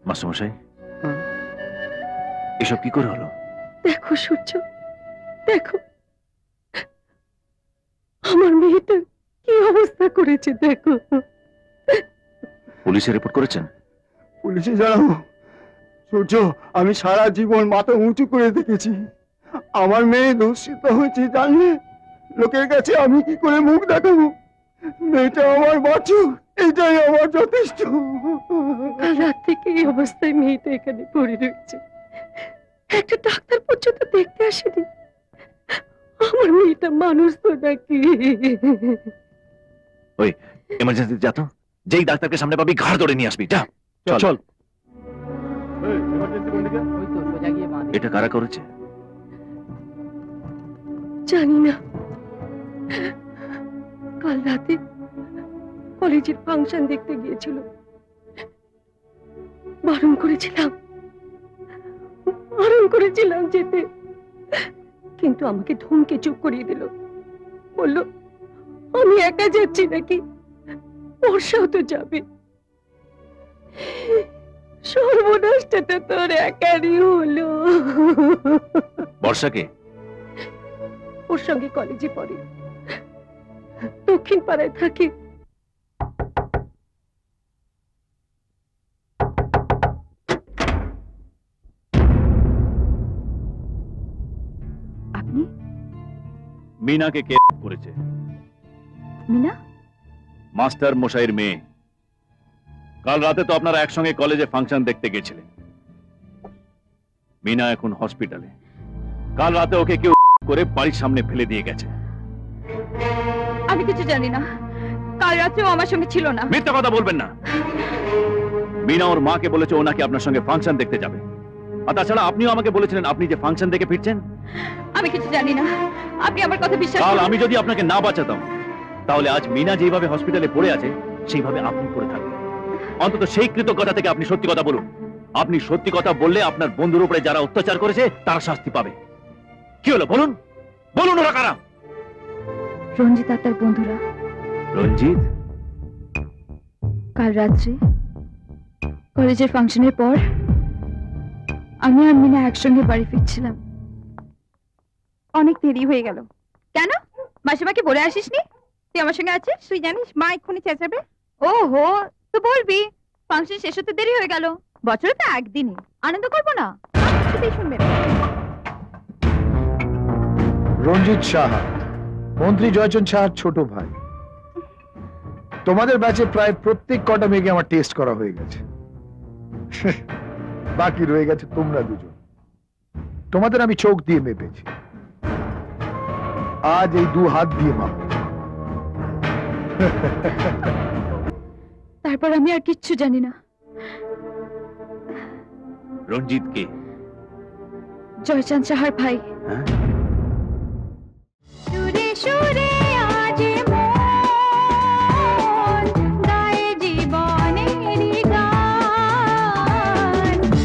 মাস্টারমশাই, এসব কি করে হলো? দেখো সূর্য, দেখো আমার মেয়েটা কি অবস্থা করেছে দেখো। পুলিশে রিপোর্ট করেছেন? পুলিশে জানাবো? সূর্য, আমি সারা জীবন মাথা উঁচু করে দেখেছি। আমার মেয়ে দূষিত হয়েছে জানলে লোকের কাছে আমি কি করে মুখ দেখাবো? মেয়েটা আমার বাঁচুক, এটাই আমার যথেষ্ট। কাল রাত থেকে এই অবস্থায় মেয়েটা এখানে পড়ে রয়েছে, একটা ডাক্তার পর্যন্ত দেখতে আসেনি। আমার মেয়েটা মানুষ তো নাকি? ওই এমার্জেন্সি যা তো, যেই ডাক্তারকে সামনে পাবি ঘাড় ধরে নিয়ে আসবি। যা চল। এটা কারা করেছে? জানি না, কাল রাতে কলেজের ফাংশন দেখতে গিয়েছিল, বারণ করেছিলাম যেতে, কিন্তু আমাকে ধমকে চুপ করিয়ে দিল। বলল আমি একা যাচ্ছি নাকি, বর্ষাও তো যাবে। সর্বনাশটা তোর একারই হলো। বর্ষাকে? ওর সঙ্গে কলেজে পড়ে, দক্ষিণ পাড়ায় থাকে। আপনি? মিনাকে কে করেছে? মিনা? মাস্টার মশাইয়ের মেয়ে। কাল রাতে তো আপনারা একসঙ্গে কলেজে ফাংশন দেখতে গেছিলেন। মিনা এখন হসপিটালে। কাল রাতে ওকে কেউ করে বাড়ির সামনে ফেলে দিয়ে গেছে। আমি কিছু জানি না, কাল রাতেও আমার সঙ্গে ছিল না। মিথ্যা কথা বলবেন না। মিনা ওর মাকে বলেছে ও নাকি আপনার সঙ্গে ফাংশন দেখতে যাবে, আর তাছাড়া আপনিও আমাকে বলেছিলেন আপনি যে ফাংশন দেখে ফিরছেন। আমি কিছু জানি না, আপনি আমার কথা বিশ্বাস কাল করুন। আমি যদি আপনাকে না বাঁচাতাম, তাহলে আজ মিনা যেভাবে হসপিটালে পড়ে আছে সেইভাবে আপনি পড়ে থাকবেন। অন্তত সেই কৃতজ্ঞতা থেকে আপনি সত্যি কথা বলুন। আপনি সত্যি কথা বললে আপনার বন্ধুর উপরে যারা অত্যাচার করেছে তারা শাস্তি পাবে। কি হলো বলুন, বলুন ওরা কারা? রঞ্জিত আর তার বন্ধুরা। রঞ্জিত? কাল রাত্রে কলেজের ফাংশনের পর আমি আর মিনা একসঙ্গে বাড়ি ফিরছিলাম। অনেক দেরি হয়ে গেল। কেন মাসিমাকে বলে আসিসনি তুই আমার সঙ্গে আছিস? তুই জানিস মা এক্ষুনি চেঁচাবে। ওহো, তো বলবি ফাংশন শেষ হতে দেরি হয়ে গেল। বছরে তো একদিনই, আনন্দ করবো না? কিছুতেই শুনবে না। রঞ্জিত সাহা, মন্ত্রী জয়চন্দ সাহার ছোট ভাই। তোমাদের ব্যাচে প্রায় প্রত্যেক কটা মেয়েকে আমার টেস্ট করা হয়ে গেছে। বাকি রয়ে গেছে তোমরা দুজন। তোমাদের আমি চোখ দিয়ে মেপেছি, আজ এই 2 হাত দিয়ে মাপব। তারপর আমি আর কিচ্ছু জানি না। রঞ্জিত কে? জয়চাঁদ সাহার ভাই। হ্যাঁ?